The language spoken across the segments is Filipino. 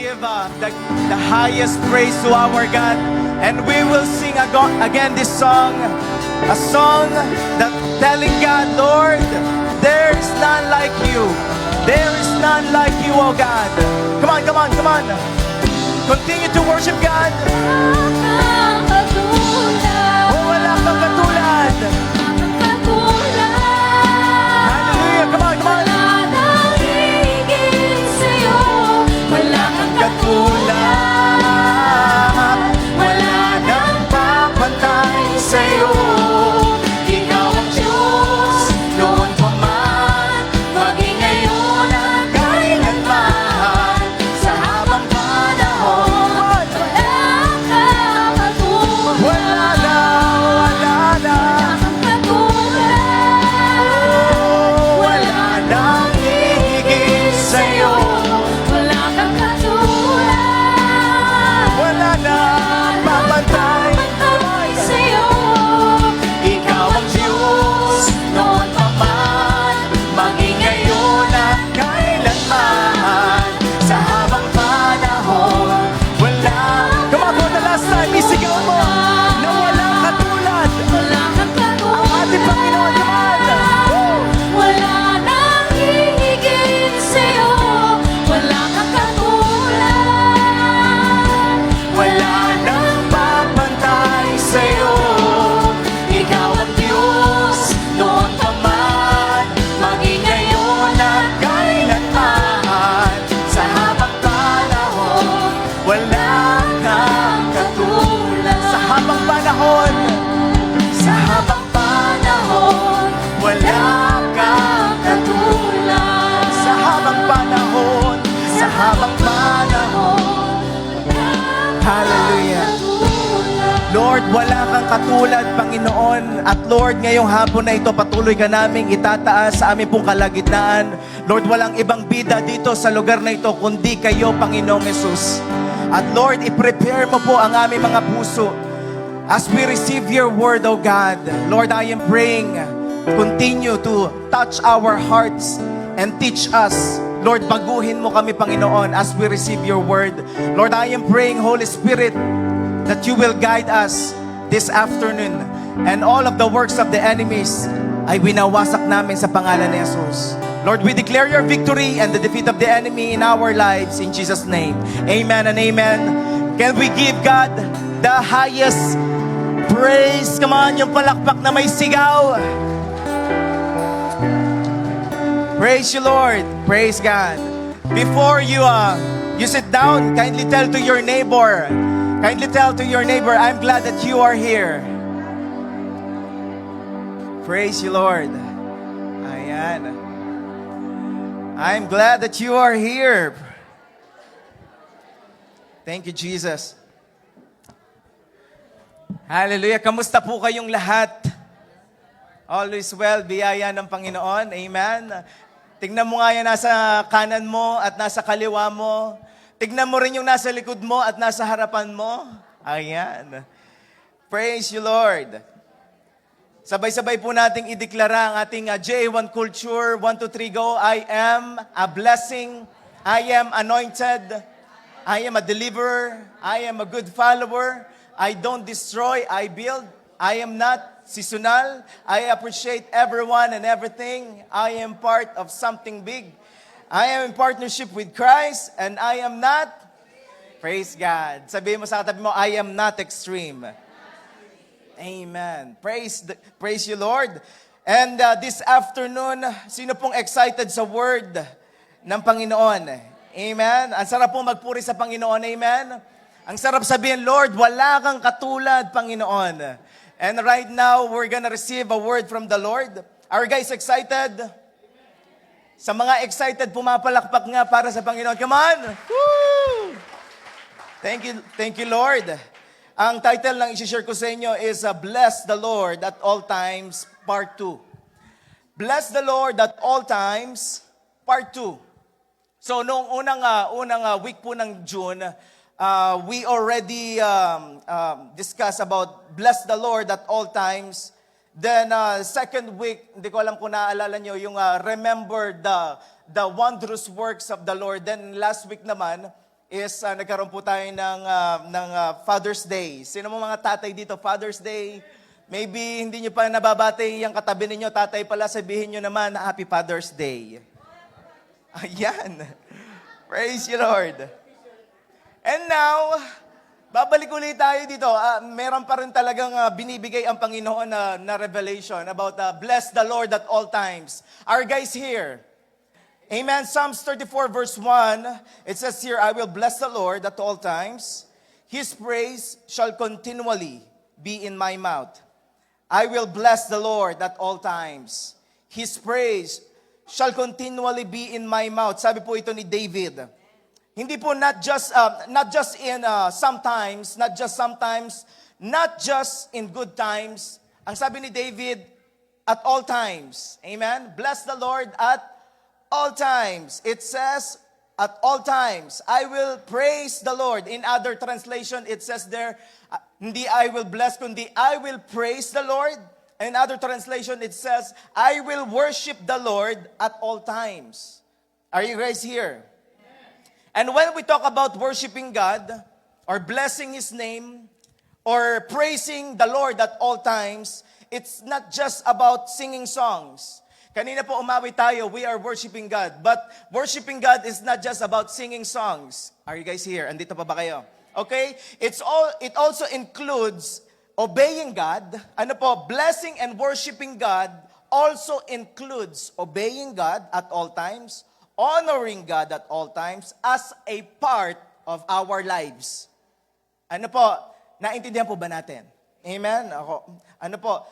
give the highest praise to our God. And we will sing again this song, a song that telling God, Lord, there is none like you. There is none like you, oh God. Come on, come on, come on. Continue to worship God. Oh, wala kang katulad. Hallelujah, come on, come on. Katulad, wala nang papantay sa'yo. Ikaw ang Diyos, noon pa man, maging ngayon at kailanman. Sa habang panahon, wala kang katulad. Wala na, wala na. Oh, wala nang hihigit sa'yo. Hallelujah. Lord, wala kang katulad, Panginoon. At Lord, ngayong hapon na ito, patuloy ka naming itataas sa aming pong kalagitnaan. Lord, walang ibang bida dito sa lugar na ito, kundi kayo, Panginoong Yesus. At Lord, i-prepare mo po ang aming mga puso as we receive your word, O God. Lord, I am praying, continue to touch our hearts and teach us. Lord, baguhin mo kami, Panginoon, as we receive your word. Lord, I am praying, Holy Spirit, that you will guide us this afternoon. And all of the works of the enemies ay winawasak namin sa pangalan ni Jesus. Lord, we declare your victory and the defeat of the enemy in our lives in Jesus' name. Amen and amen. Can we give God the highest praise? Come on, yung palakpak na may sigaw. Praise you, Lord. Praise God. Before you sit down, kindly tell to your neighbor, I'm glad that you are here. Praise you, Lord. Ayan. I'm glad that you are here. Thank you, Jesus. Hallelujah. Kamusta po kayong lahat? Always well, biyaya ng Panginoon. Amen. Tingnan mo nga yan nasa kanan mo at nasa kaliwa mo. Tingnan mo rin yung nasa likod mo at nasa harapan mo. Ayan. Praise you, Lord. Sabay-sabay po nating ideklara ang ating J1 culture. 1, 2, 3, go. I am a blessing. I am anointed. I am a deliverer. I am a good follower. I don't destroy, I build. I am not seasonal. I appreciate everyone and everything. I am part of something big. I am in partnership with Christ and I am not, praise God. Sabihin mo sa katabi mo, I am not extreme. Amen. Praise you, Lord. And this afternoon, sino pong excited sa word ng Panginoon? Amen. Ang sarap pong magpuri sa Panginoon. Amen. Ang sarap sabihin, Lord, wala kang katulad, Panginoon. And right now, we're gonna receive a word from the Lord. Are you guys excited? Sa mga excited, pumapalakpak nga para sa Panginoon. Come on! Woo! Thank you, Lord. Ang title ng isi-share ko sa inyo is Bless the Lord at All Times, Part 2. Bless the Lord at all times, Part 2. So, noong unang week po ng June, we already discussed about bless the Lord at all times. Then, second week, hindi ko alam kung naaalala nyo, yung remember the wondrous works of the Lord. Then, last week naman is nagkaroon po tayo ng Father's Day. Sino mo mga tatay dito, Father's Day? Maybe hindi nyo pa nababati yung katabi ninyo, tatay pala, sabihin nyo naman, Happy Father's Day. Ayan. Praise you, Lord. And now, babalik ulit tayo dito. Meron pa rin talagang binibigay ang Panginoon na revelation about bless the Lord at all times. Our guys here, amen. Psalms 34 verse 1, it says here, I will bless the Lord at all times. His praise shall continually be in my mouth. I will bless the Lord at all times. His praise shall continually be in my mouth. Sabi po ito ni David. Hindi po not just in sometimes, not just in good times. Ang sabi ni David, at all times. Amen? Bless the Lord at all times. It says, at all times, I will praise the Lord. In other translation, it says there, hindi I will bless, kundi I will praise the Lord. In other translation, it says, I will worship the Lord at all times. Are you guys here? And when we talk about worshiping God, or blessing His name, or praising the Lord at all times, it's not just about singing songs. Kanina po umawi tayo, we are worshiping God. But worshiping God is not just about singing songs. Are you guys here? Andito pa ba kayo? Okay? It also includes obeying God. Ano po? Blessing and worshiping God also includes obeying God at all times, honoring God at all times as a part of our lives. Ano po? Naintindihan po ba natin? Amen? Ano po?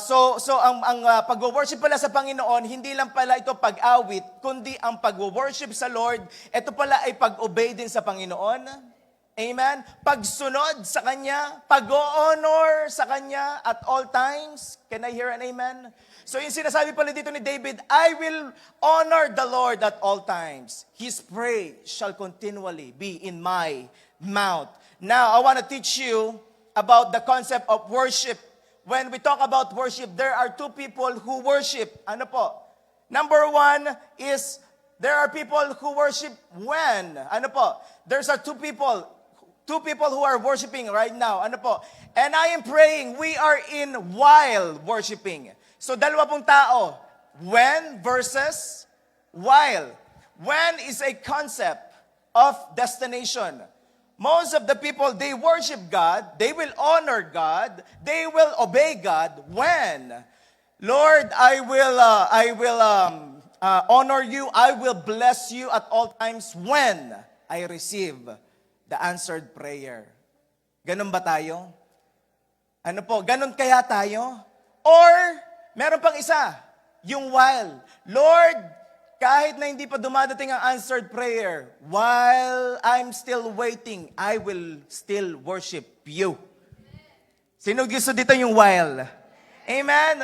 So ang pag-worship pala sa Panginoon, hindi lang pala ito pag-awit, kundi ang pag-worship sa Lord, ito pala ay pag-obey din sa Panginoon. Amen? Pagsunod sa Kanya, pag-honor sa Kanya at all times. Can I hear an amen? So yung sinasabi pala dito ni David, I will honor the Lord at all times. His praise shall continually be in my mouth. Now, I want to teach you about the concept of worship. When we talk about worship, there are two people who worship. Ano po? Number one is, there are people who worship when? Ano po? There's two people who are worshiping right now. Ano po? And I am praying, we are in while worshiping. So dalawa pong tao, when versus while. When is a concept of destination. Most of the people, they worship God, they will honor God, they will obey God when, Lord, I will honor you, I will bless you at all times when I receive the answered prayer. Ganun ba tayo? Ano po, ganun kaya tayo? Or, meron pang isa, yung while. Lord, kahit na hindi pa dumadating ang answered prayer, while I'm still waiting, I will still worship you. Sino gusto dito yung while? Amen?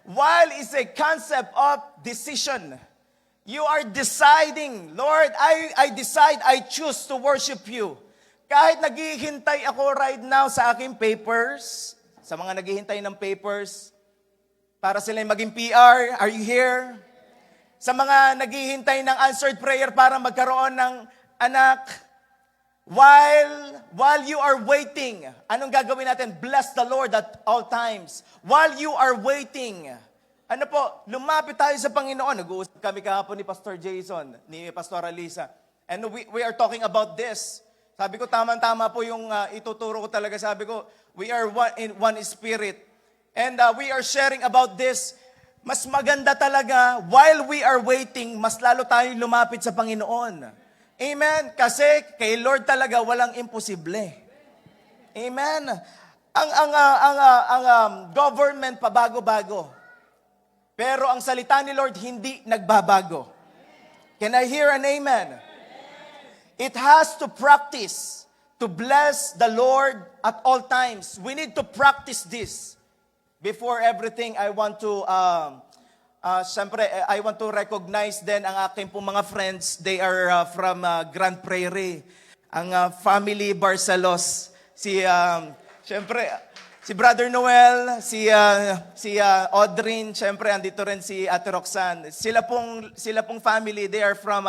While is a concept of decision. You are deciding, Lord, I decide, I choose to worship you. Kahit naghihintay ako right now sa aking papers, sa mga naghihintay ng papers, para sila maging PR, are you here? Sa mga naghihintay ng answered prayer para magkaroon ng anak, while you are waiting, anong gagawin natin? Bless the Lord at all times. While you are waiting, ano po, lumapit tayo sa Panginoon. Nag-uusap kami kahapon ni Pastor Jason, ni Pastor Alisa. And we are talking about this. Sabi ko, tama-tama po yung ituturo ko talaga. Sabi ko, we are one spirit. And we are sharing about this. Mas maganda talaga, while we are waiting, mas lalo tayong lumapit sa Panginoon. Amen? Kasi kay Lord talaga walang imposible. Amen? Ang government pabago-bago. Pero ang salita ni Lord hindi nagbabago. Can I hear an amen? It has to practice to bless the Lord at all times. We need to practice this. Before everything, I want to, syempre, I want to recognize din ang aking pong mga friends. They are from Grand Prairie. Ang family Barcelos. Syempre, Si Brother Noel, si Audrey, syempre andito rin si Ate Roxanne. Sila pong family, they are from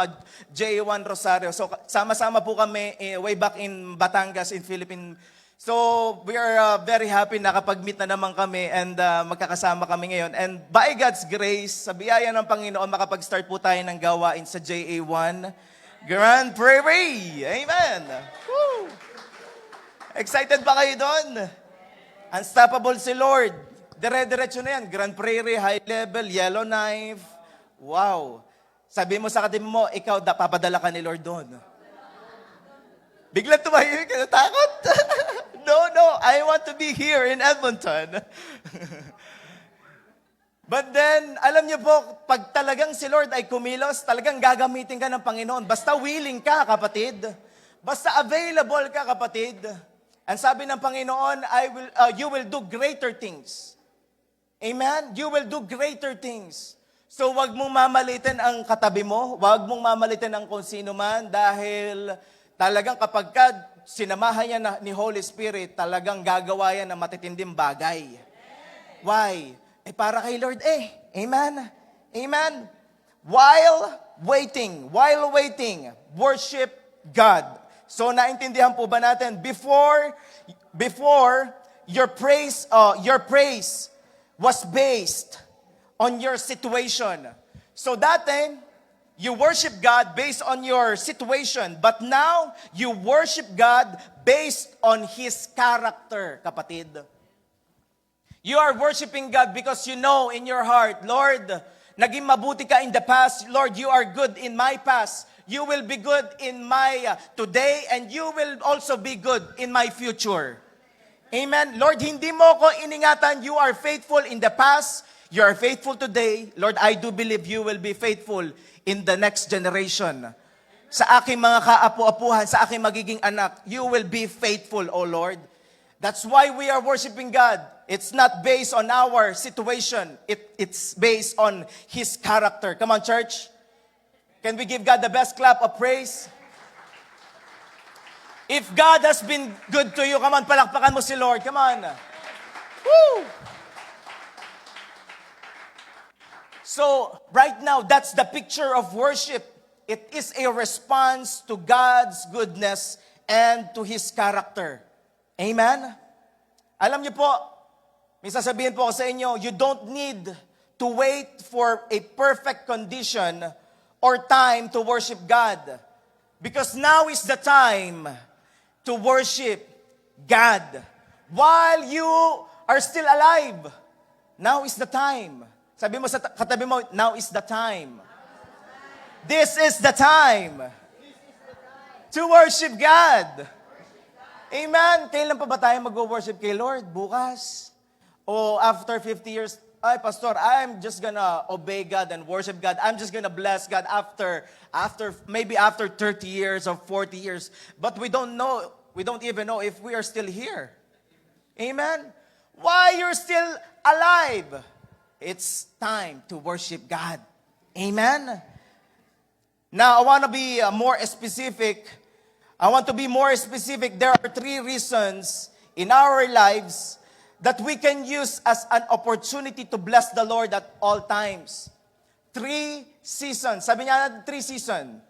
J1 Rosario. So sama-sama po kami way back in Batangas in Philippines. So we are very happy na nakapag-meet na naman kami and magkakasama kami ngayon. And by God's grace, sa biyaya ng Panginoon, makapag-start po tayo ng gawain sa JA1 Grand Prairie. Amen! Woo! Excited ba kayo doon? Unstoppable si Lord. Dire-diretso na yan. Grand Prairie, High Level, Yellowknife. Wow. Sabi mo sa katabi mo, ikaw papadala ka ni Lord doon. Biglang tumahimik ka, takot. No, I want to be here in Edmonton. But then, alam niyo po, pag talagang si Lord ay kumilos, talagang gagamitin ka ng Panginoon. Basta willing ka, kapatid. Basta available ka, kapatid. Ang sabi ng Panginoon, you will do greater things. Amen? You will do greater things. So wag mong mamalitin ang katabi mo, wag mong mamalitin ang kung sino man, dahil talagang kapag sinamahan niya ni Holy Spirit, talagang gagawa yan ng matitinding bagay. Why? Para kay Lord Amen? Amen? While waiting, worship God. So naintindihan po ba natin, before your praise was based on your situation. So dati, you worship God based on your situation, but now you worship God based on His character, kapatid. You are worshiping God because you know in your heart, Lord, naging mabuti ka in the past. Lord, you are good in my past. You will be good in my today, and you will also be good in my future. Amen? Lord, hindi mo ko iningatan. You are faithful in the past. You are faithful today. Lord, I do believe you will be faithful in the next generation. Sa aking mga kaapu-apuhan, sa aking magiging anak, you will be faithful, O Lord. That's why we are worshiping God. It's not based on our situation. It's based on His character. Come on, church. Can we give God the best clap of praise? If God has been good to you, come on, palakpakan mo si Lord. Come on. Woo! So, right now, that's the picture of worship. It is a response to God's goodness and to His character. Amen? Alam niyo po, may sasabihin po ako sa inyo, you don't need to wait for a perfect condition or time to worship God. Because now is the time to worship God. While you are still alive, now is the time. Sabi mo sa katabi mo, now is the time. This is the time to worship God. Amen? Kailan pa ba tayo mag-worship kay Lord? Bukas? O after 50 years? Ay, Pastor, I'm just gonna obey God and worship God. I'm just gonna bless God maybe after 30 years or 40 years. But we don't even know if we are still here. Amen? Why you're still alive? It's time to worship God. Amen? Now, I want to be more specific. There are 3 reasons in our lives that we can use as an opportunity to bless the Lord at all times. 3 seasons. Sabi niya, 3 seasons.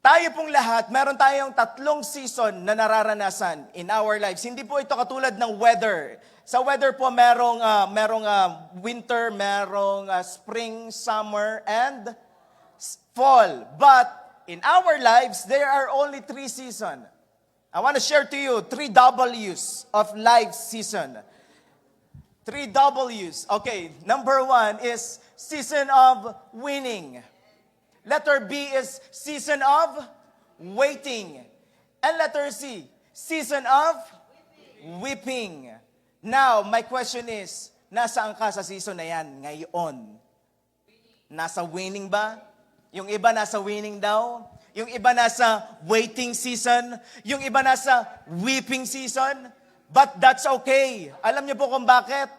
Tayo pong lahat, meron tayong 3 season na nararanasan in our lives. Hindi po ito katulad ng weather. Sa weather po, merong winter, merong spring, summer, and fall. But in our lives, there are only 3 seasons. I want to share to you 3 W's of life season. 3 W's. Okay, number 1 is season of winning. Letter B is season of waiting. And letter C, season of weeping. Now, my question is, nasaan ka sa season na yan ngayon? Nasa winning ba? Yung iba nasa winning daw? Yung iba nasa waiting season. Yung iba nasa weeping season. But that's okay. Alam niyo po kung bakit?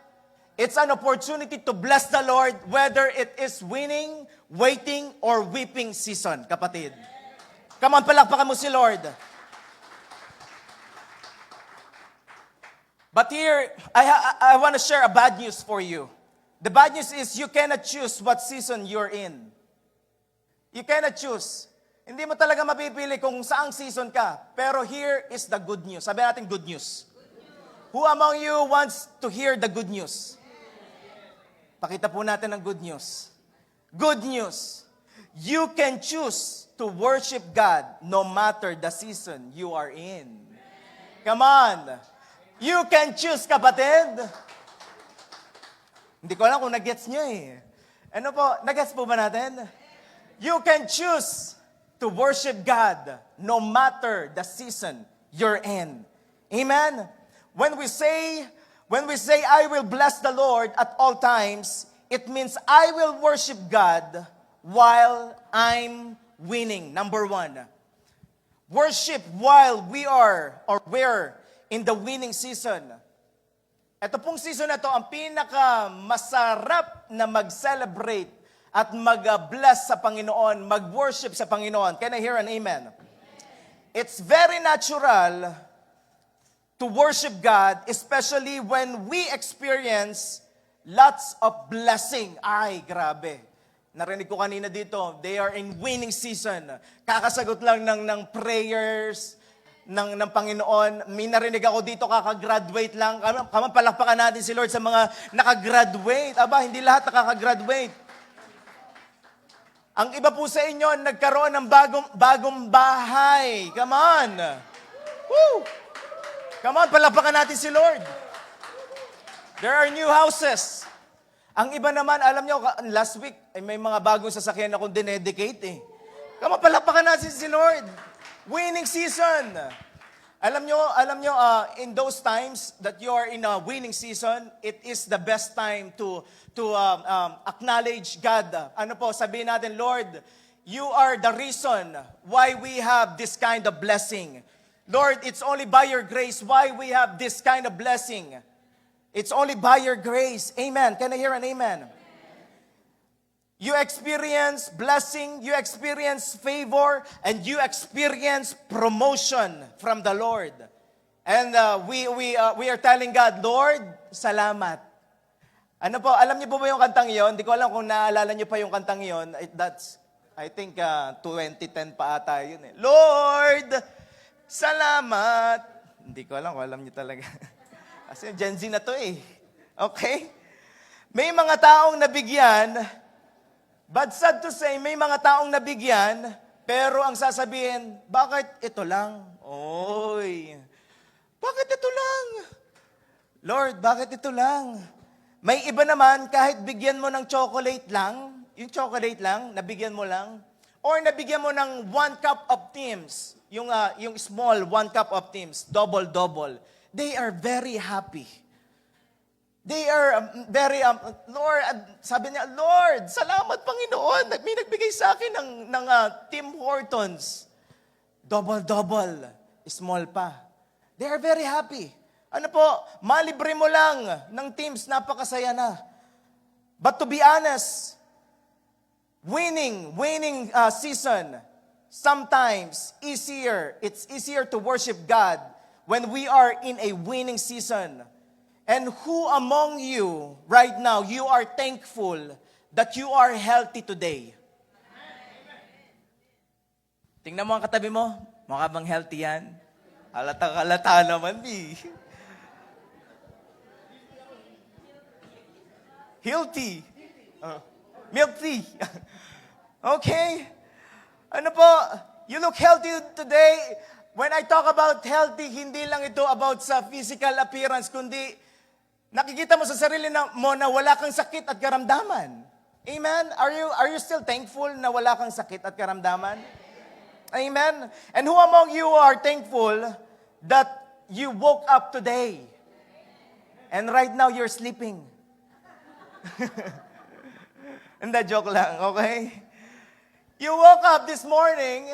It's an opportunity to bless the Lord whether it is winning, waiting, or weeping season, kapatid. Come on, palakpakan mo si Lord. But here, I want to share a bad news for you. The bad news is you cannot choose what season you're in. You cannot choose. Hindi mo talaga mapipili kung saang season ka. Pero here is the good news. Sabi natin good news. Who among you wants to hear the good news? Pakita po natin ang good news. Good news. You can choose to worship God no matter the season you are in. Come on. You can choose, kapatid. Hindi ko alam kung nag-gets nyo eh. Ano po, nag-gets po ba natin? You can choose to worship God no matter the season you're in. Amen? When we say, I will bless the Lord at all times, it means I will worship God while I'm winning. Number one. Worship while we're in the winning season. Ito pong season na to, ang pinaka-masarap na mag-celebrate at mag-bless sa Panginoon, mag-worship sa Panginoon. Can I hear an amen? It's very natural to worship God, especially when we experience lots of blessing. Ay, grabe. Narinig ko kanina dito, they are in winning season. Kakasagot lang ng prayers, ng Panginoon. May narinig ako dito, kakagraduate lang. Palakpakan natin si Lord sa mga nakagraduate. Aba, hindi lahat nakakagraduate. Ang iba po sa inyo, nagkaroon ng bagong bahay. Come on. Woo! Come on, palakpakan natin si Lord. There are new houses. Ang iba naman, alam nyo, last week, may mga bagong sasakyan akong dinedicate eh. Come on, palakpakan natin si Lord. Winning season. Alam nyo, in those times that you are in a winning season, it is the best time to acknowledge God. Ano po, sabihin natin, Lord, you are the reason why we have this kind of blessing. Lord, it's only by your grace why we have this kind of blessing. It's only by your grace. Amen. Can I hear an amen? You experience blessing, you experience favor, and you experience promotion from the Lord. And we are telling God, Lord, salamat. Ano po, alam niyo po ba yung kantang iyon? Hindi ko alam kung naaalala niyo pa yung kantang iyon. That's, I think, 2010 pa ata yun eh. Lord, salamat. Hindi ko alam kung alam niyo talaga. Kasi Gen Z na to eh. Okay? May mga taong nabigyan, but sad to say, may mga taong nabigyan, pero ang sasabihin, bakit ito lang? Oy, bakit ito lang? Lord, bakit ito lang? May iba naman, kahit bigyan mo ng chocolate lang, yung chocolate lang, nabigyan mo lang, or nabigyan mo ng 1 cup of Tim's, yung small 1 cup of Tim's, double-double, they are very happy. They are very, Lord, sabi niya, Lord, salamat Panginoon, may nagbigay sa akin ng Tim Hortons. Double-double, small pa. They are very happy. Ano po, malibre mo lang ng Tims, napakasaya na. But to be honest, winning season, sometimes it's easier to worship God when we are in a winning season. And who among you, right now, you are thankful that you are healthy today? Tingnan mo ang katabi mo, mukha bang healthy yan? Halata naman, di. Healthy. Milk tea. Okay? Ano po, you look healthy today. When I talk about healthy, hindi lang ito about sa physical appearance, kundi nakikita mo sa sarili mo na wala kang sakit at karamdaman. Amen? Are you still thankful na wala kang sakit at karamdaman? Amen? And who among you are thankful that you woke up today? And right now you're sleeping. Hindi, joke lang, okay? You woke up this morning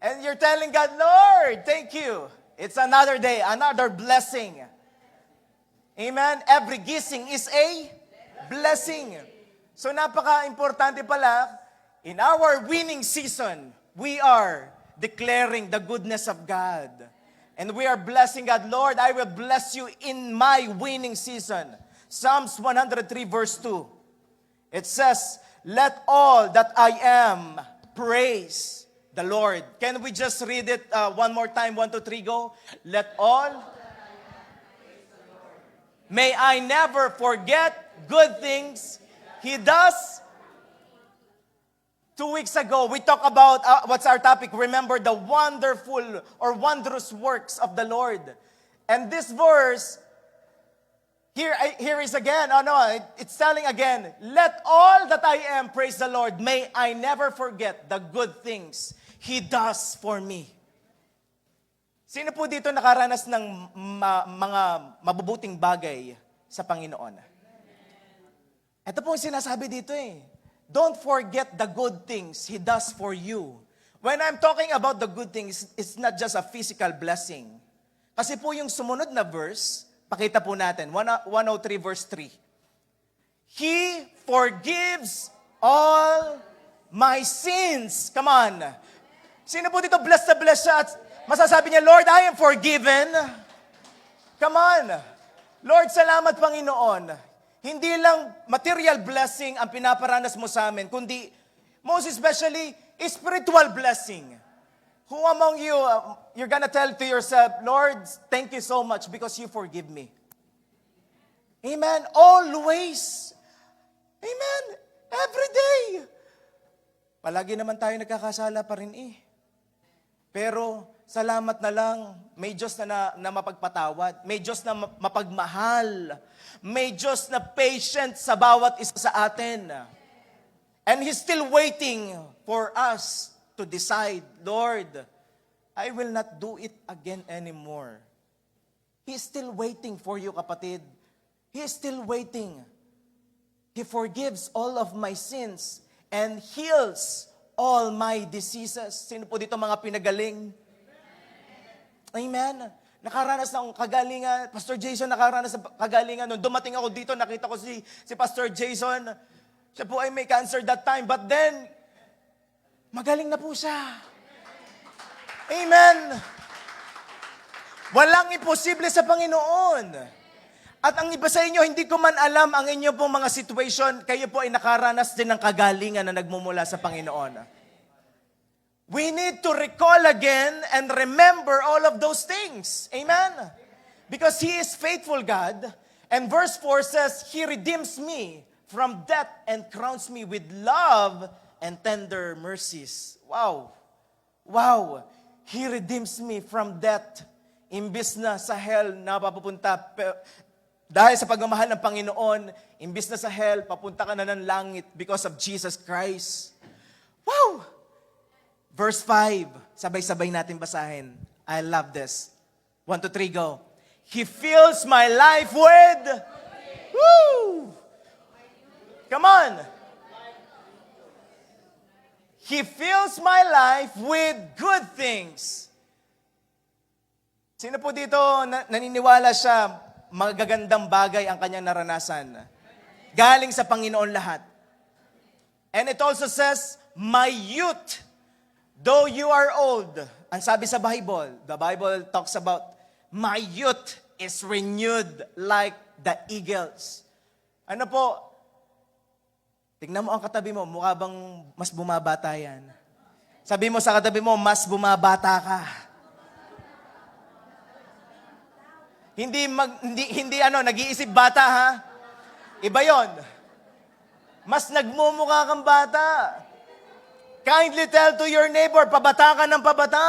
and you're telling God, Lord, thank you. It's another day, another blessing. Amen? Every gising is a blessing. So napaka-importante pala, in our winning season, we are declaring the goodness of God. And we are blessing God. Lord, I will bless you in my winning season. Psalms 103 verse 2. It says, let all that I am praise the Lord. Can we just read it one more time? 1, 2, 3, go. Let all. May I never forget good things He does. 2 weeks ago, we talked about, what's our topic? Remember the wonderful or wondrous works of the Lord. And this verse, here is again, it's telling again, let all that I am praise the Lord. May I never forget the good things He does for me. Sino po dito nakaranas ng mga mabubuting bagay sa Panginoon? Ito po yung sinasabi dito eh. Don't forget the good things He does for you. When I'm talking about the good things, it's not just a physical blessing. Kasi po yung sumunod na verse, pakita po natin, 103 verse 3. He forgives all my sins. Come on. Sino po dito blessed na blessed siya at masasabi niya, Lord, I am forgiven. Come on. Lord, salamat Panginoon. Hindi lang material blessing ang pinaparanas mo sa amin, kundi most especially spiritual blessing. Who among you, you're gonna tell to yourself, Lord, thank you so much because you forgive me. Amen. Always. Amen. Every day. Palagi naman tayo nagkakasala pa rin eh. Pero salamat na lang, may Diyos na mapagpatawad, may Diyos na mapagmahal, may Diyos na patient sa bawat isa sa atin. And He's still waiting for us to decide, Lord, I will not do it again anymore. He's still waiting for you, kapatid. He is still waiting. He forgives all of my sins and heals all my diseases. Sino po dito mga pinagaling? Amen. Nakaranas ng kagalingan. Pastor Jason nakaranas ng kagalingan. Nung dumating ako dito, nakita ko si Pastor Jason. Siya po ay may cancer that time. But then, magaling na po siya. Amen. Walang imposible sa Panginoon. At ang iba sa inyo, hindi ko man alam ang inyo pong mga situation, kayo po ay nakaranas din ng kagalingan na nagmumula sa Panginoon. We need to recall again and remember all of those things. Amen? Because He is faithful God. And verse 4 says, He redeems me from death and crowns me with love and tender mercies. Wow. Wow. He redeems me from death. Imbis na sa hell na papupunta. Dahil sa pagmamahal ng Panginoon, imbis na sa hell, papunta ka na ng langit because of Jesus Christ. Wow! Verse 5, sabay-sabay natin basahin. I love this. 1, 2, 3, go. He fills my life with... Woo! Come on! He fills my life with good things. Sino po dito naniniwala siya, magagandang bagay ang kanyang naranasan? Galing sa Panginoon lahat. And it also says, my youth, though you are old. Ang sabi sa Bible, the Bible talks about, my youth is renewed like the eagles. Ano po? Tignan mo ang katabi mo, mukha bang mas bumabata yan? Sabi mo sa katabi mo, mas bumabata ka. Hindi nag-iisip bata ha? Iba 'yon. Mas nagmumukha kang bata. Kindly tell to your neighbor, pabata ka ng pabata.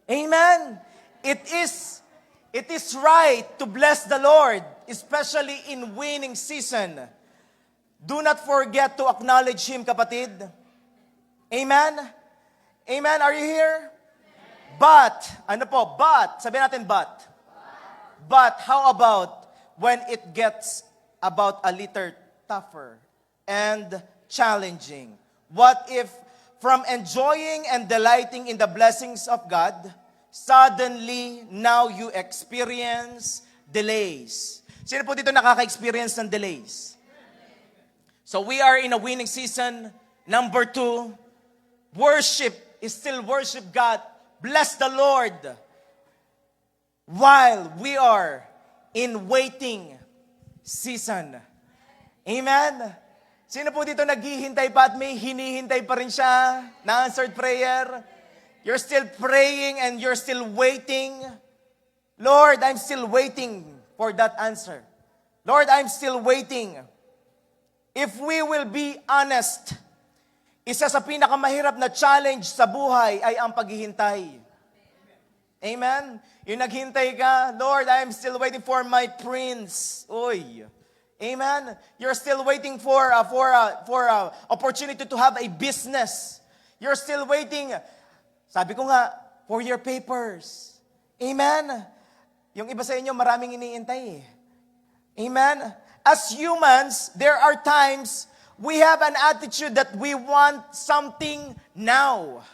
Amen. It is right to bless the Lord, especially in winning season. Do not forget to acknowledge Him, kapatid. Amen. Amen. Are you here? But, sabihin natin but. But how about when it gets about a little tougher and challenging? What if from enjoying and delighting in the blessings of God, suddenly now you experience delays? Sino po dito nakaka-experience ng delays? So we are in a winning season. Number 2, worship God. Bless the Lord while we are in waiting season. Amen? Sino po dito naghihintay pa at may hinihintay pa rin siya na answered prayer? You're still praying and you're still waiting. Lord, I'm still waiting for that answer. Lord, I'm still waiting. If we will be honest, isa sa pinakamahirap na challenge sa buhay ay ang paghihintay. Amen? Yung naghintay ka, Lord, I'm still waiting for my prince. Oy. Amen? You're still waiting for opportunity to have a business. You're still waiting, sabi ko nga, for your papers. Amen? Yung iba sa inyo, maraming iniintay. Amen? As humans, there are times we have an attitude that we want something now.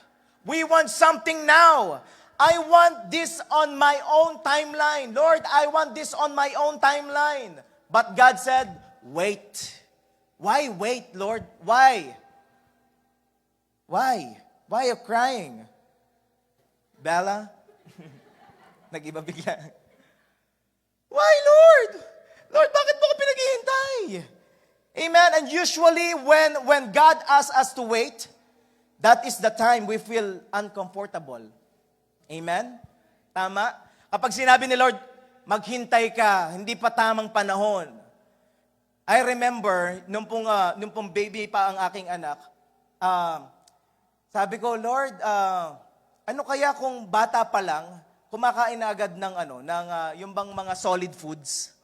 We want something now. I want this on my own timeline. Lord, I want this on my own timeline. But God said, wait. Why wait, Lord? Why? Why? Why are you crying? Bella? Nag-iba bigla. Why, Lord? Lord, bakit mo ko pinaghihintay? Amen? And usually, when God asks us to wait, that is the time we feel uncomfortable. Amen? Tama? Kapag sinabi ni Lord, maghintay ka, hindi pa tamang panahon. I remember, nung pong baby pa ang aking anak, sabi ko, Lord, ano kaya kung bata pa lang, kumakain na agad ng yung bang mga solid foods?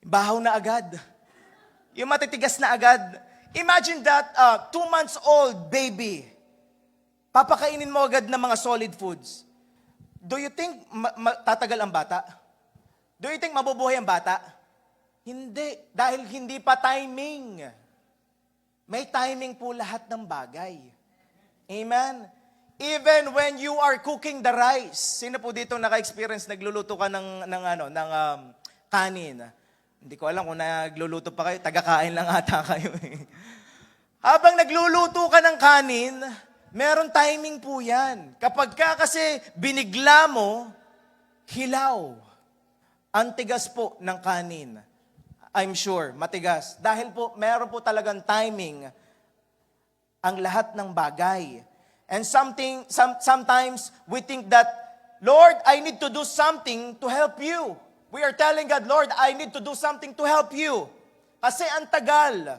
Bahaw na agad. Yung matitigas na agad. Imagine that 2 months old baby, papakainin mo agad ng mga solid foods. Do you think tatagal ang bata? Do you think mabubuhay ang bata? Hindi. Dahil hindi pa timing. May timing po lahat ng bagay. Amen? Even when you are cooking the rice. Sino po dito naka-experience, nagluluto ka ng kanin? Hindi ko alam kung nagluluto pa kayo. Taga-kain lang ata kayo. Habang nagluluto ka ng kanin, meron timing po yan. Kapag ka kasi binigla mo, hilaw. Ang tigas po ng kanin. I'm sure, matigas. Dahil po, meron po talagang timing ang lahat ng bagay. And sometimes we think that, Lord, I need to do something to help you. We are telling God, Lord, I need to do something to help you. Kasi ang tagal,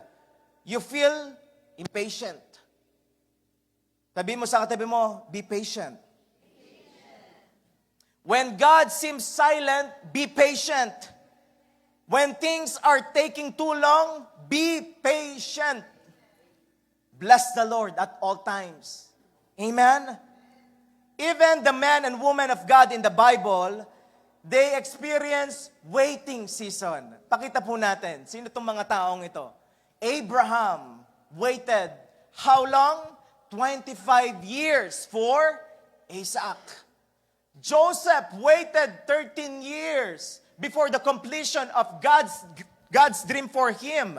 you feel impatient. Sabi mo sa katabi mo, be patient. When God seems silent, be patient. When things are taking too long, be patient. Bless the Lord at all times. Amen? Even the men and women of God in the Bible, they experience waiting season. Pakita po natin, sino itong mga taong ito? Abraham waited how long? 25 years for Isaac. Joseph waited 13 years before the completion of God's dream for him.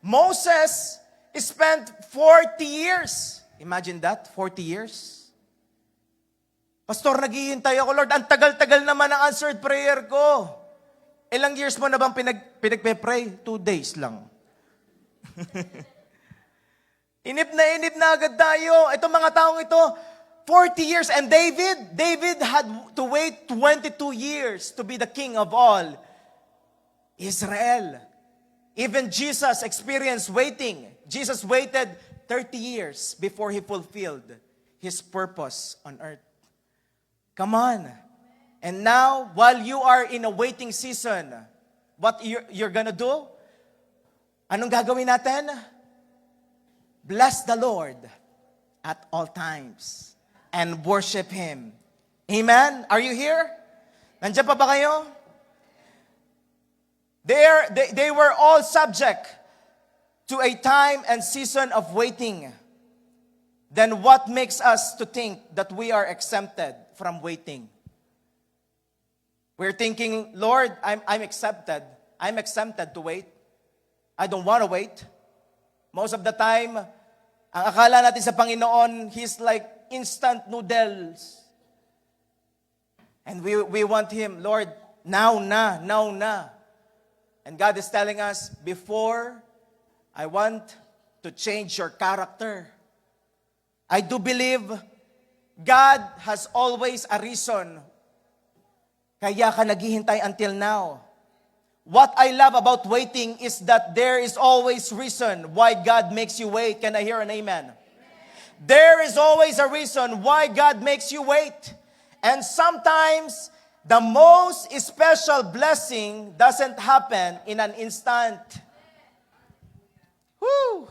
Moses spent 40 years. Imagine that, 40 years. Pastor, naghihintay ako, Lord. Ang tagal-tagal naman ang answered prayer ko. Ilang years mo na bang pinagpe-pray? 2 days lang. Inip na agad tayo. Itong mga taong ito, 40 years. And David had to wait 22 years to be the king of all Israel. Even Jesus experienced waiting. Jesus waited 30 years before he fulfilled his purpose on earth. Come on. And now, while you are in a waiting season, what you're gonna do? Anong gagawin natin? Bless the Lord at all times and worship Him. Amen? Are you here? Nandiyan pa ba kayo? They were all subject to a time and season of waiting. Then what makes us to think that we are exempted from waiting? We're thinking, Lord, I'm accepted. I'm exempted to wait. I don't want to wait. Most of the time, Ang akala natin sa Panginoon, He's like instant noodles. And we want Him, Lord, now na. And God is telling us, before I want to change your character, I do believe God has always a reason kaya ka naghihintay until now. What I love about waiting is that there is always reason why God makes you wait. Can I hear an amen? There is always a reason why God makes you wait. And sometimes, the most special blessing doesn't happen in an instant. Woo!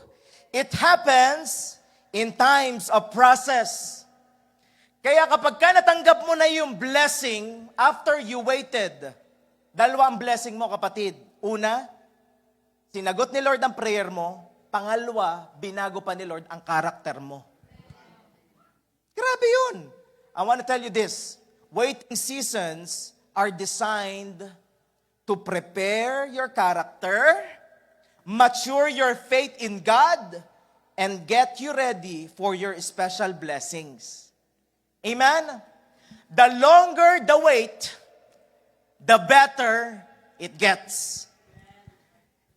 It happens in times of process. Kaya kapag ka natanggap mo na yung blessing after you waited, dalawa ang blessing mo, kapatid. Una, sinagot ni Lord ang prayer mo. Pangalawa, binago pa ni Lord ang karakter mo. Grabe yun. I want to tell you this. Waiting seasons are designed to prepare your character, mature your faith in God, and get you ready for your special blessings. Amen? The longer the wait, the better it gets.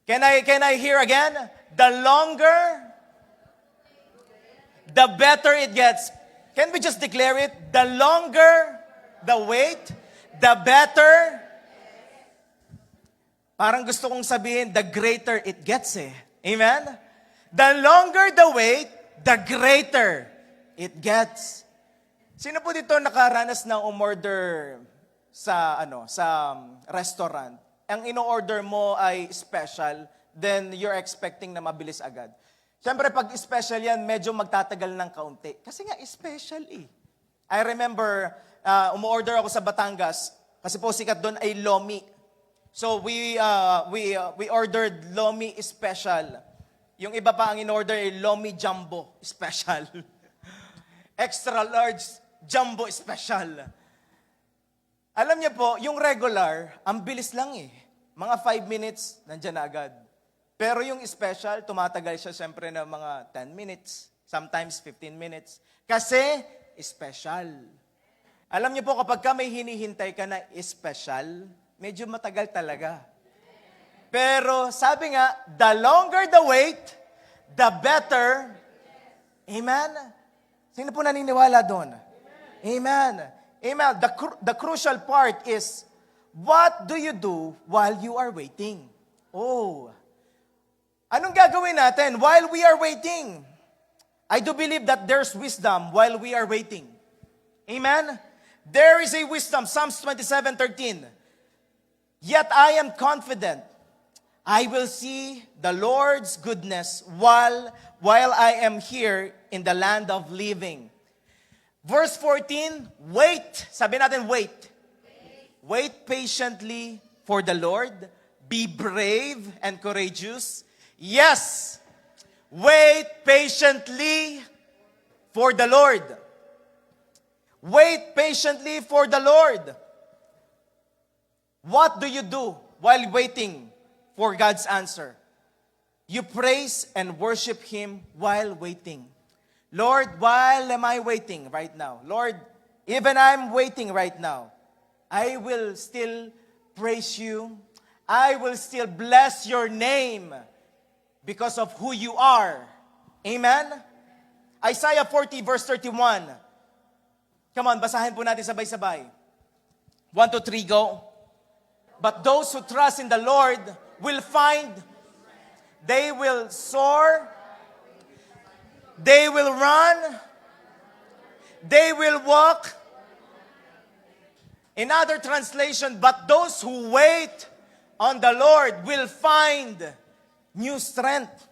Can I hear again? The longer, the better it gets. Can we just declare it? The longer the wait, the better. Parang gusto kong sabihin, the greater it gets eh. Amen? The longer the wait, the greater it gets. Sino po dito nakaranas ng umorder sa restaurant? Ang ino-order mo ay special, then you're expecting na mabilis agad. Siyempre, pag special yan, medyo magtatagal ng kaunti. Kasi nga, special eh. I remember, umu-order ako sa Batangas, kasi po sikat doon ay lomi. So, we ordered lomi special. Yung iba pa ang in-order ay lomi jumbo special. Extra large jumbo special. Alam niyo po, yung regular, ang bilis lang eh. Mga 5 minutes, nandyan na agad. Pero yung special, tumatagal siya siyempre ng mga 10 minutes, sometimes 15 minutes. Kasi, special. Alam niyo po, kapag ka may hinihintay ka na special, medyo matagal talaga. Pero sabi nga, the longer the wait, the better. Amen? Sino po naniniwala doon? Amen. Amen. The crucial part is, what do you do while you are waiting? Oh, anong gagawin natin while we are waiting? I do believe that there's wisdom while we are waiting. Amen? There is a wisdom. Psalms 27:13. Yet I am confident I will see the Lord's goodness while I am here in the land of living. Verse 14, wait. Sabi natin, wait. Wait patiently for the Lord. Be brave and courageous. Yes, wait patiently for the Lord. Wait patiently for the Lord. What do you do while waiting for God's answer? You praise and worship Him while waiting. Lord, while am I waiting right now? Lord, even I'm waiting right now, I will still praise you. I will still bless your name because of who you are. Amen? Isaiah 40 verse 31. Come on, basahin po natin sabay-sabay. 1, 2, 3, go. But those who trust in the Lord will find, they will soar, they will run, they will walk. In other translation, but those who wait on the Lord will find new strength.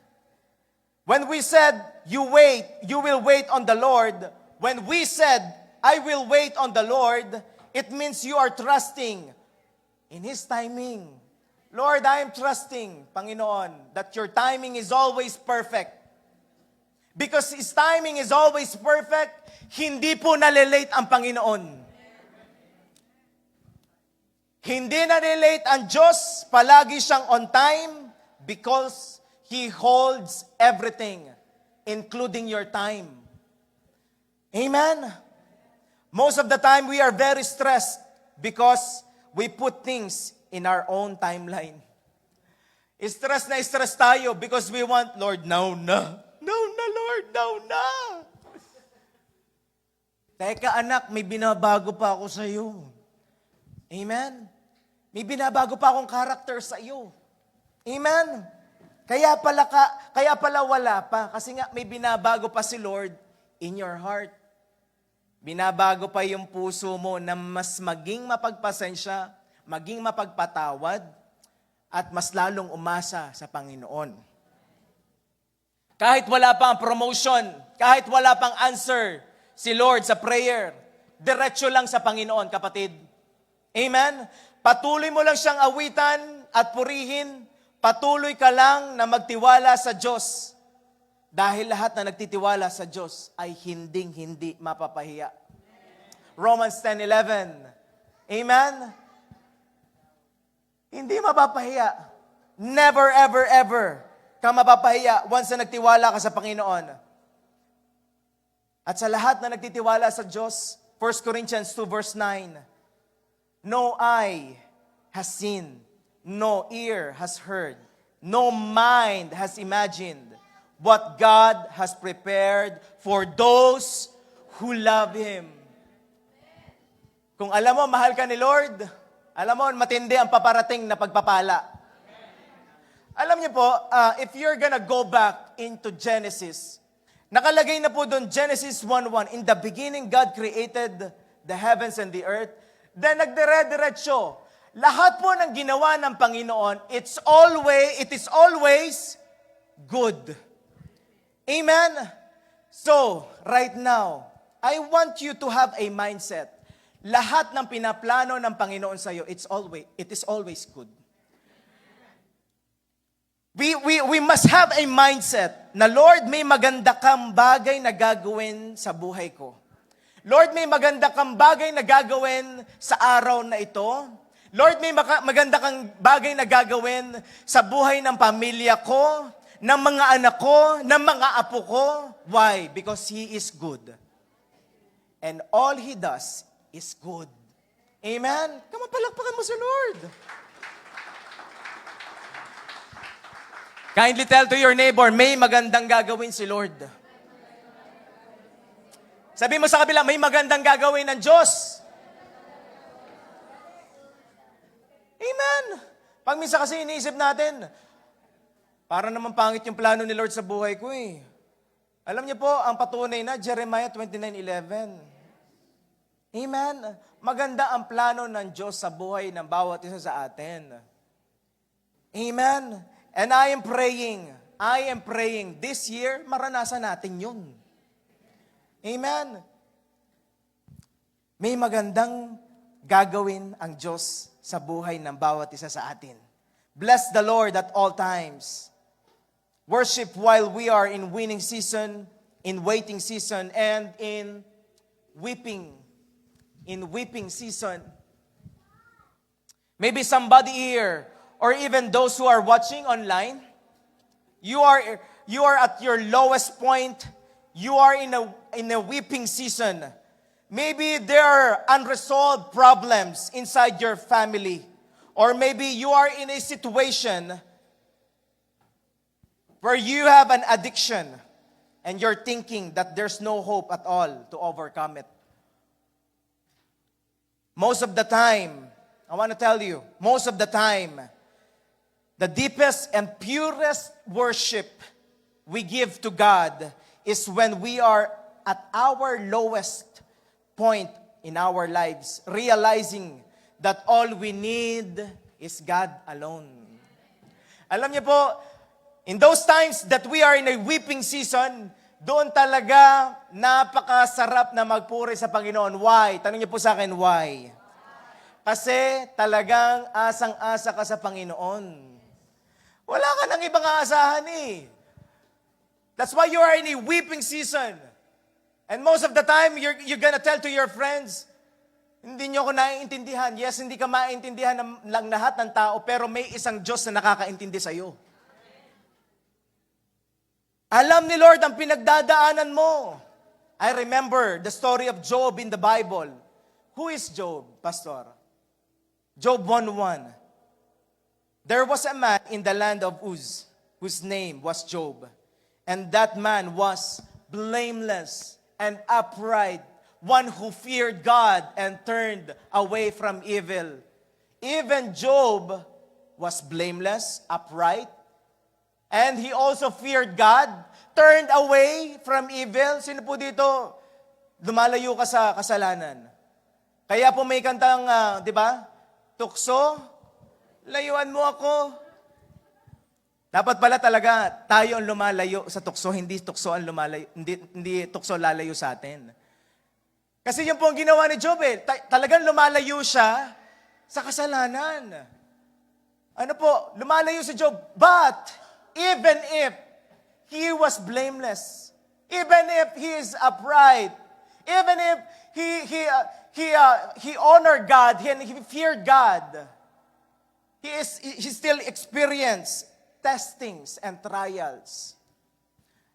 When we said, you will wait on the Lord, when we said, I will wait on the Lord, it means you are trusting in His timing. Lord, I am trusting, Panginoon, that your timing is always perfect. Because His timing is always perfect, hindi po nalilate ang Panginoon. Hindi nalilate ang Diyos, palagi siyang on time because He holds everything including your time. Amen? Most of the time, we are very stressed because we put things in our own timeline. Stress tayo because we want, Lord, now na. Now na, Lord, now na. Teka anak, may binabago pa ako sa iyo. Amen? May binabago pa akong character sa iyo. Amen? Kaya pala wala pa. Kasi nga may binabago pa si Lord in your heart. Binabago pa yung puso mo na mas maging mapagpasensya, maging mapagpatawad, at mas lalong umasa sa Panginoon. Kahit wala pang promotion, kahit wala pang answer si Lord sa prayer, diretso lang sa Panginoon, kapatid. Amen? Patuloy mo lang siyang awitan at purihin. Patuloy ka lang na magtiwala sa Diyos. Dahil lahat na nagtitiwala sa Diyos ay hinding-hindi mapapahiya. Romans 10:11. Amen? Hindi mapapahiya. Never, ever, ever ka mapapahiya once na nagtiwala ka sa Panginoon. At sa lahat na nagtitiwala sa Diyos, 1 Corinthians 2 verse 9, no eye has seen, no ear has heard, no mind has imagined what God has prepared for those who love Him. Kung alam mo, mahal ka ni Lord, alam mo, matindi ang paparating na pagpapala. Alam niyo po, if you're gonna go back into Genesis, nakalagay na po doon, Genesis 1:1, in the beginning, God created the heavens and the earth. Then nagdire-diretso. Lahat po ng ginawa ng Panginoon, it is always good. Amen? So, right now, I want you to have a mindset. Lahat ng pinaplano ng Panginoon sa iyo, it is always good. We must have a mindset na, Lord, may maganda kang bagay na gagawin sa buhay ko. Lord, may maganda kang bagay na gagawin sa araw na ito. Lord, may maganda kang bagay na gagawin sa buhay ng pamilya ko, ng mga anak ko, ng mga apo ko. Why? Because He is good. And all He does is good. Amen? Kamapalakpakan mo si Lord. Kindly tell to your neighbor, may magandang gagawin si Lord. Sabi mo sa kabila, may magandang gagawin ng Diyos. Amen. Pag minsan kasi iniisip natin, para naman pangit yung plano ni Lord sa buhay ko eh. Alam niyo po, ang patunay na, Jeremiah 29:11. Amen. Maganda ang plano ng Diyos sa buhay ng bawat isa sa atin. Amen. And I am praying, this year, maranasan natin yun. Amen. May magandang gagawin ang Diyos sa buhay ng bawat isa sa atin. Bless the Lord at all times. Worship while we are in winning season, in waiting season, and in weeping season. Maybe somebody here, or even those who are watching online, you are at your lowest point. You are in a weeping season. Maybe there are unresolved problems inside your family. Or maybe you are in a situation where you have an addiction and you're thinking that there's no hope at all to overcome it. Most of the time, I want to tell you, most of the time, the deepest and purest worship we give to God is when we are at our lowest point in our lives, realizing that all we need is God alone. Alam niyo po, in those times that we are in a weeping season, doon talaga napakasarap na magpuri sa Panginoon. Why? Tanong niyo po sa akin, why? Kasi talagang asang-asa ka sa Panginoon. Wala ka nang ibang aasahan eh. That's why you are in a weeping season. And most of the time, you're gonna tell to your friends, hindi nyo ako naiintindihan. Yes, hindi ka maintindihan ng lahat ng tao, pero may isang Diyos na nakakaintindi sa'yo. Alam ni Lord ang pinagdadaanan mo. I remember the story of Job in the Bible. Who is Job, Pastor? Job 1:1. There was a man in the land of Uz, whose name was Job. And that man was blameless and upright, one who feared God and turned away from evil. Even Job was blameless, upright, and he also feared God, turned away from evil. Sino po dito, lumalayo ka sa kasalanan? Kaya po may kantang, di ba? Tukso, layuan mo ako. Dapat pala talaga tayo ang lumalayo sa tukso, hindi tukso ang lumalayo, hindi tukso lalayo sa atin. Kasi yun po ang ginawa ni Job eh. Talagang lumalayo siya sa kasalanan. Ano po, lumalayo si Job. But, even if he was blameless, even if he is upright, even if he honored God, he feared God, he still experienced testings and trials.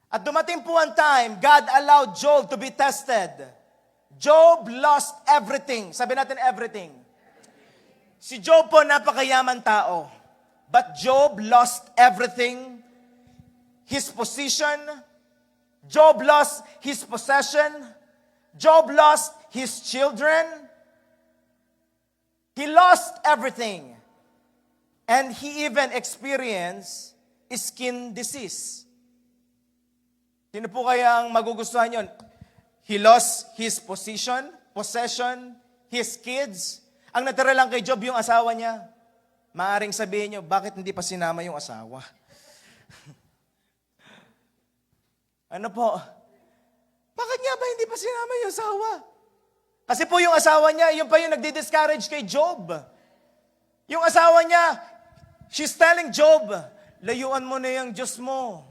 At dumating po ang time, God allowed Job to be tested. Job lost everything. Sabi natin everything. Si Job po napakayaman tao. But Job lost everything. His position. Job lost his possession. Job lost his children. He lost everything. And he even experienced skin disease. Sino po kaya ang magugustuhan yun? He lost his possession, his kids. Ang natira lang kay Job yung asawa niya. Maaring sabihin niyo, bakit hindi pa sinama yung asawa? Ano po? Bakit nga ba hindi pa sinama yung asawa? Kasi po yung asawa niya, yung pa yung nagdi-discourage kay Job. Yung asawa niya, she's telling Job, layuan mo na yung Diyos mo.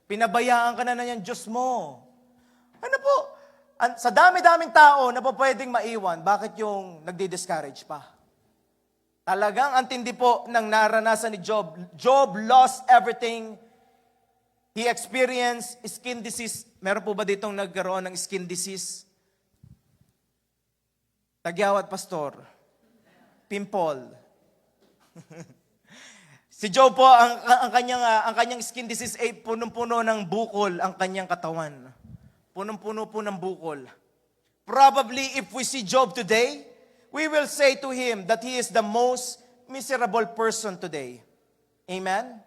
Pinabayaan ka na yung Diyos mo. Ano po? Sa dami-daming tao na po pwedeng maiwan, bakit yung nagdi-discourage pa? Talagang antindi po ng naranasan ni Job. Job lost everything. He experienced skin disease. Meron po ba ditong nagkaroon ng skin disease? Tagyawat, Pastor. Pimple. Si Job po, ang kanyang skin disease ay punong-puno ng bukol ang kanyang katawan. Punong-puno po ng bukol. Probably if we see Job today, we will say to him that he is the most miserable person today. Amen?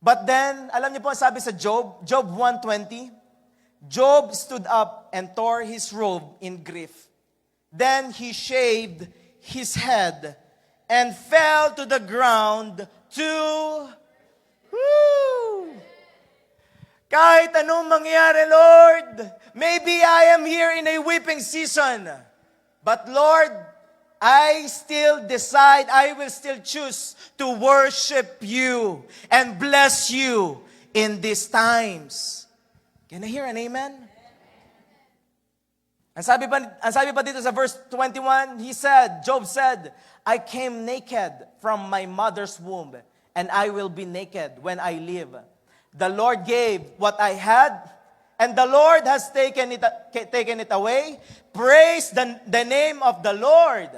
But then, alam niyo po ang sabi sa Job, Job 1:20, Job stood up and tore his robe in grief. Then he shaved his head and fell to the ground to... Woo! Kahit anong mangyari, Lord, maybe I am here in a weeping season. But Lord, I still decide, I will still choose to worship you and bless you in these times. Can I hear an amen? Ang sabi pa dito sa verse 21, Job said, I came naked from my mother's womb, and I will be naked when I live. The Lord gave what I had, and the Lord has taken it away. Praise the name of the Lord.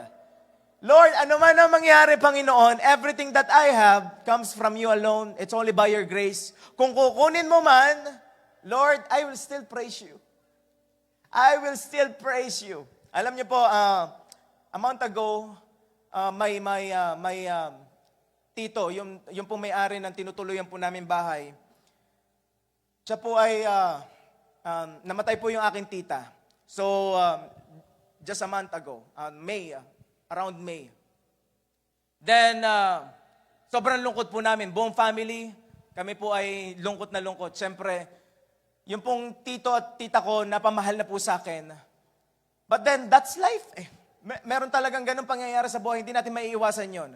Lord, ano man ang mangyari, Panginoon, everything that I have comes from you alone. It's only by your grace. Kung kukunin mo man, Lord, I will still praise you. I will still praise you. Alam niyo po, a month ago, may tito, yung po may-ari ng tinutuluyan po namin bahay. Siya po ay, namatay po yung aking tita. So, just a month ago, around May. Then, sobrang lungkot po namin. Buong family, kami po ay lungkot na lungkot. Siyempre, yung pong tito at tita ko, napamahal na po sa akin. But then, that's life. Meron talagang ganun pangyayari sa buhay. Hindi natin maiiwasan yon.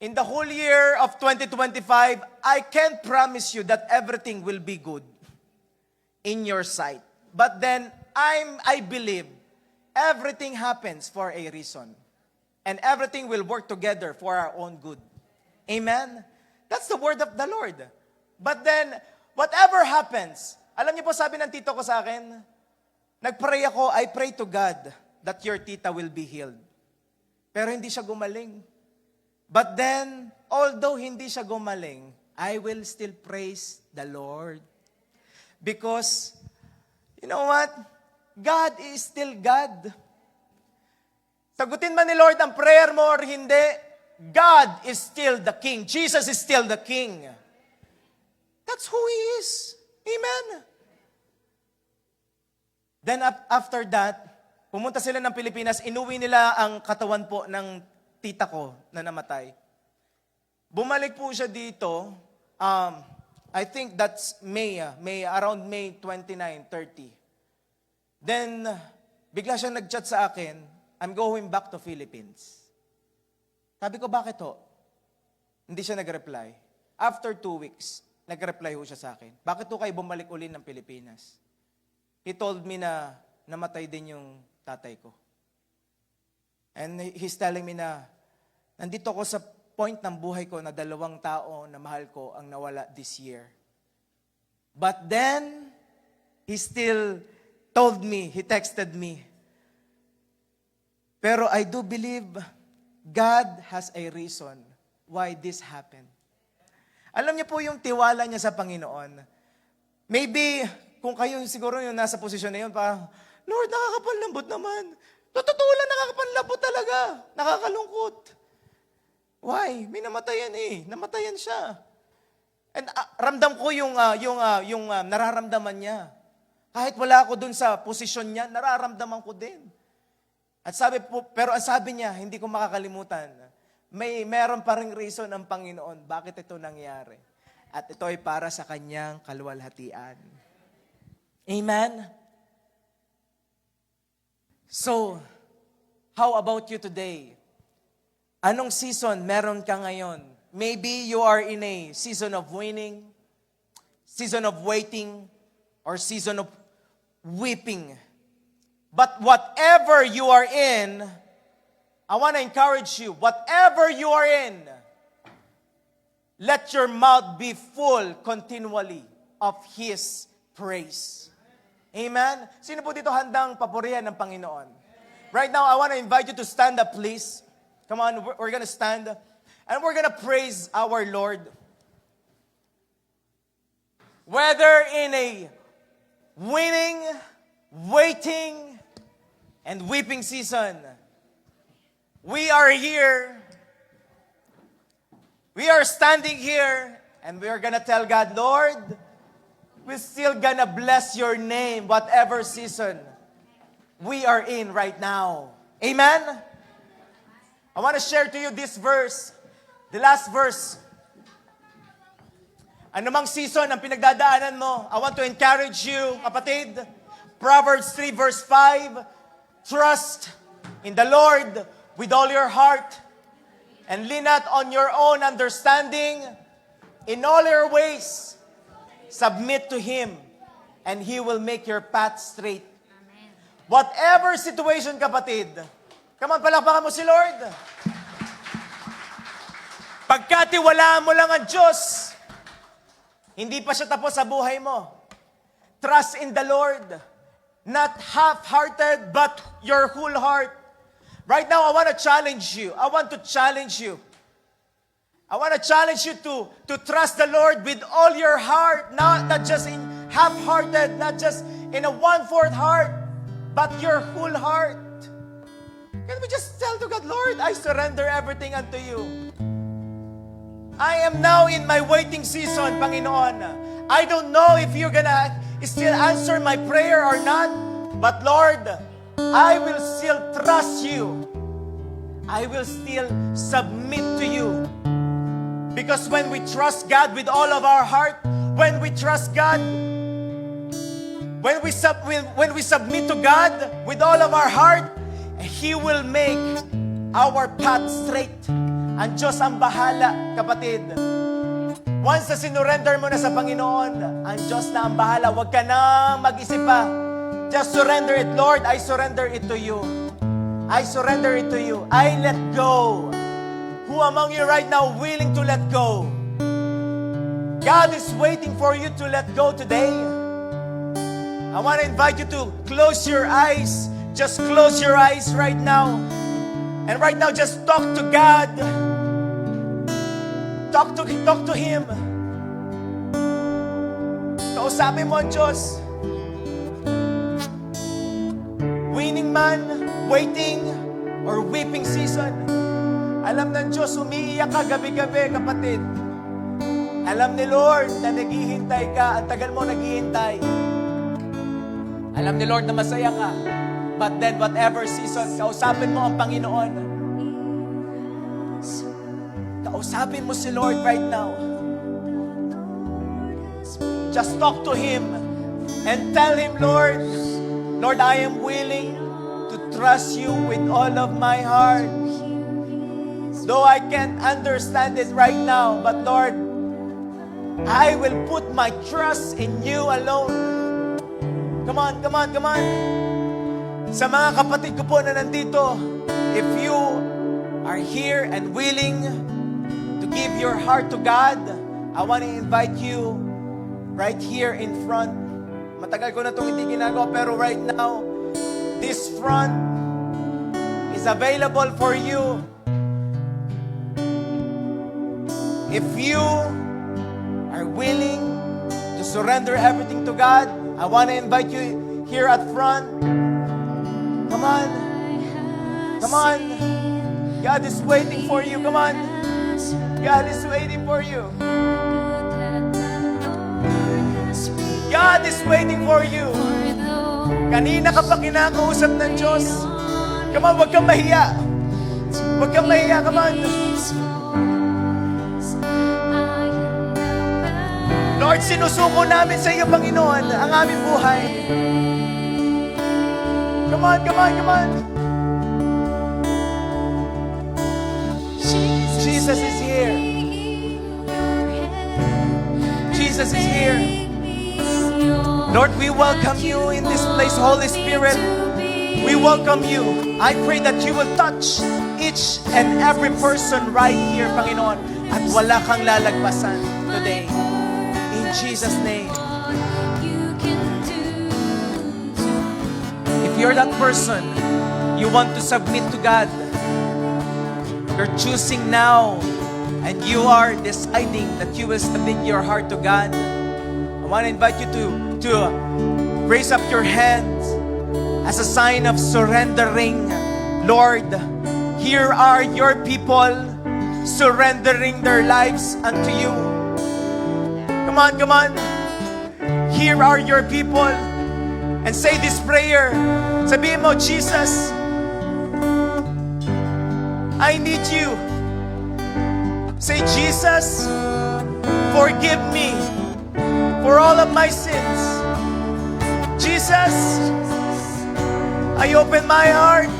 In the whole year of 2025, I can't promise you that everything will be good in your sight. But then, I believe everything happens for a reason. And everything will work together for our own good. Amen? That's the word of the Lord. But then, whatever happens, alam niyo po, sabi ng tito ko sa akin, nagpray ako, I pray to God that your tita will be healed. Pero hindi siya gumaling. But then, although hindi siya gumaling, I will still praise the Lord. Because, you know what? God is still God. Sagutin man ni Lord ang prayer mo or hindi, God is still the King. Jesus is still the King. That's who He is. Amen. Then after that, pumunta sila ng Pilipinas, inuwi nila ang katawan po ng tita ko na namatay. Bumalik po siya dito, I think that's around May 29, 30. Then, bigla siya nag-chat sa akin, I'm going back to Philippines. Sabi ko, bakit ho? Hindi siya nag-reply. After 2 weeks, nag-reply ho siya sa akin. Bakit ho kayo bumalik uli ng Pilipinas? He told me na namatay din yung tatay ko. And he's telling me na, nandito ko sa point ng buhay ko na 2 tao na mahal ko ang nawala this year. But then, he still told me, he texted me, pero I do believe God has a reason why this happened. Alam niyo po yung tiwala niya sa Panginoon. Maybe, kung kayo siguro yung nasa posisyon na yun, parang, Lord, nakakapanlambot naman. Totoo lang, nakakapanlambot talaga. Nakakalungkot. Why? May namatayan eh. Namatayan siya. And ramdam ko yung nararamdaman niya. Kahit wala ako dun sa posisyon niya, nararamdaman ko din. At pero ang sabi niya, hindi ko makakalimutan, meron pa ring reason ang Panginoon bakit ito nangyari. At ito ay para sa kanyang kaluwalhatian. Amen? So, how about you today? Anong season meron ka ngayon? Maybe you are in a season of winning, season of waiting, or season of weeping. But whatever you are in, I want to encourage you, whatever you are in, let your mouth be full continually of His praise. Amen? Sino po dito handang papurihan ng Panginoon? Right now, I want to invite you to stand up, please. Come on, we're going to stand. And we're going to praise our Lord. Whether in a winning, waiting, and weeping season, we are here. We are standing here, and we are going to tell God, Lord, we're still going to bless your name, whatever season we are in right now. Amen? I want to share to you this verse, the last verse. Anumang season ang pinagdadaanan mo, I want to encourage you, kapatid. Proverbs 3 verse 5, trust in the Lord with all your heart and lean not on your own understanding. In all your ways, submit to Him and He will make your path straight. Amen. Whatever situation, kapatid, come on, palakpakan mo si Lord. Pagkatiwalaan mo lang ang Diyos, hindi pa siya tapos sa buhay mo. Trust in the Lord. Not half-hearted, but your whole heart. Right now, I want to challenge you. I want to challenge you. I want to challenge you to trust the Lord with all your heart, not just in half-hearted, not just in a 1/4 heart, but your whole heart. Can we just tell to God, Lord, I surrender everything unto you. I am now in my waiting season, Panginoon. I don't know if you're gonna still answer my prayer or not, but Lord, I will still trust you. I will still submit to you. Because when we trust God with all of our heart, when we trust God, when we submit to God with all of our heart, He will make our path straight. Ang Diyos ang bahala, kapatid. Once na sinurrender mo na sa Panginoon, ang Diyos na ang bahala. Huwag ka na mag-isip pa. Just surrender it. Lord, I surrender it to you. I surrender it to you. I let go. Who among you right now willing to let go? God is waiting for you to let go today. I want to invite you to close your eyes. Just close your eyes right now. And right now, just talk to God. Talk to Him. Kausapin mo ang Diyos. Winning man, waiting, or weeping season. Alam ng Diyos, umiiyak ka gabi-gabi, kapatid. Alam ni Lord na naghihintay ka. Ang tagal mo naghihintay. Alam ni Lord na masaya ka. But then, whatever season, kausapin mo ang Panginoon. Kausapin mo si Lord right now. Just talk to Him and tell Him, Lord, Lord, I am willing to trust You with all of my heart. Though I can't understand it right now, but Lord, I will put my trust in You alone. Come on, come on, come on. Sa mga kapatid ko po na nandito, if you are here and willing to give your heart to God, I want to invite you right here in front. Matagal ko na itong hindi ginagawa, pero right now, this front is available for you. If you are willing to surrender everything to God, I want to invite you here at front. Come on. Come on. God is waiting for you. Come on. God is waiting for you. God is waiting for you. Kanina ka pa kinakausap ng Diyos. Come on, huwag kang mahiya. Huwag kang mahiya. Come on. Lord, sinusuko namin sa iyo, Panginoon, ang aming buhay. Come on, come on, come on. Jesus is here. Jesus is here. Lord, we welcome you in this place, Holy Spirit. We welcome you. I pray that you will touch each and every person right here, Panginoon, at wala kang lalagpasan today. In Jesus' name. If you're that person, you want to submit to God, you're choosing now, and you are deciding that you will submit your heart to God, I want to invite you to raise up your hands as a sign of surrendering. Lord, here are your people surrendering their lives unto you. Come on, come on. Here are your people. And say this prayer. Sabihin mo, Jesus, I need you. Say, Jesus, forgive me for all of my sins. Jesus, I open my heart.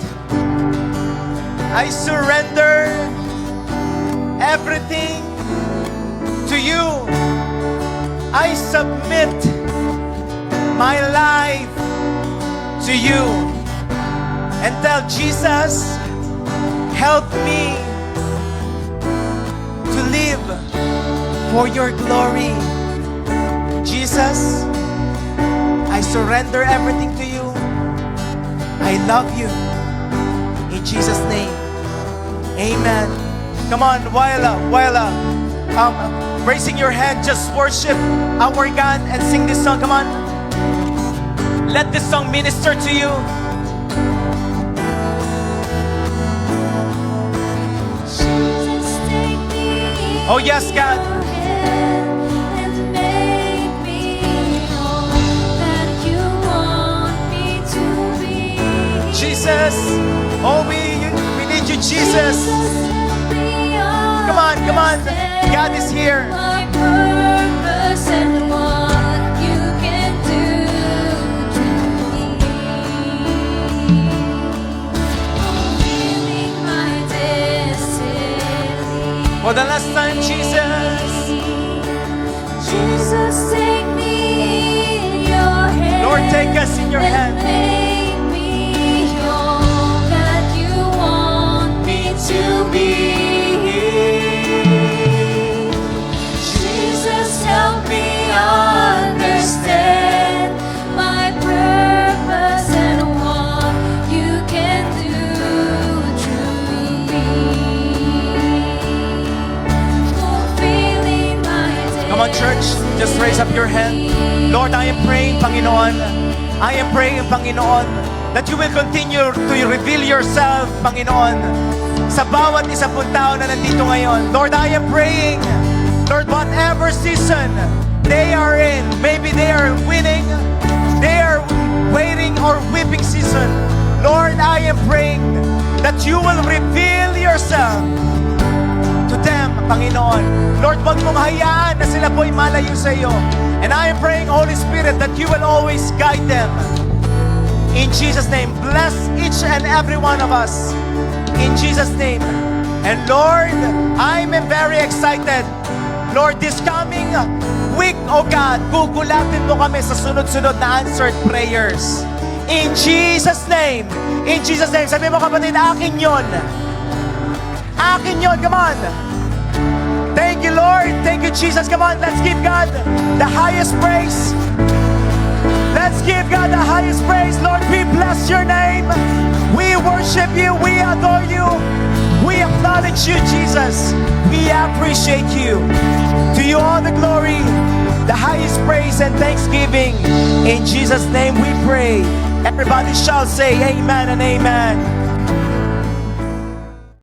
I surrender everything to you. I submit my life to you. And tell Jesus, help me to live for your glory. Jesus, I surrender everything to you. I love you. In Jesus' name, amen. Come on, while raising your hand, just worship our God and sing this song. Come on. Let this song minister to you. Oh yes, God. Jesus, oh we need you, Jesus. Come on, come on. God is here. My purpose and what you can do to me. Fulfilling my destiny. For the last time, Jesus. Jesus, take me in your hand. Lord, take us in your hand. Make me all that you want me to be. Jesus, help hand. Lord, I am praying, Panginoon. I am praying, Panginoon, that you will continue to reveal yourself, Panginoon, sa bawat isa pong tao na nandito ngayon. Lord, I am praying, Lord, whatever season they are in, maybe they are winning, they are waiting or weeping season. Lord, I am praying that you will reveal yourself to them, Panginoon. Lord, wag mong hayaan na sila po'y malayo sa iyo. And I am praying, Holy Spirit, that you will always guide them. In Jesus' name, bless each and every one of us. In Jesus' name. And Lord, I'm very excited. Lord, this coming week, oh God, gugulatin mo kami sa sunod-sunod na answered prayers. In Jesus' name. In Jesus' name. Sabi mo kapatid, akin yun. Akin yun. Come on. Thank you, Lord. Thank you, Jesus. Come on, let's give God the highest praise. Let's give God the highest praise. Lord, we bless your name. We worship you. We adore you. We acknowledge you, Jesus. We appreciate you. To you all the glory, the highest praise and thanksgiving. In Jesus' name we pray. Everybody shall say amen and amen.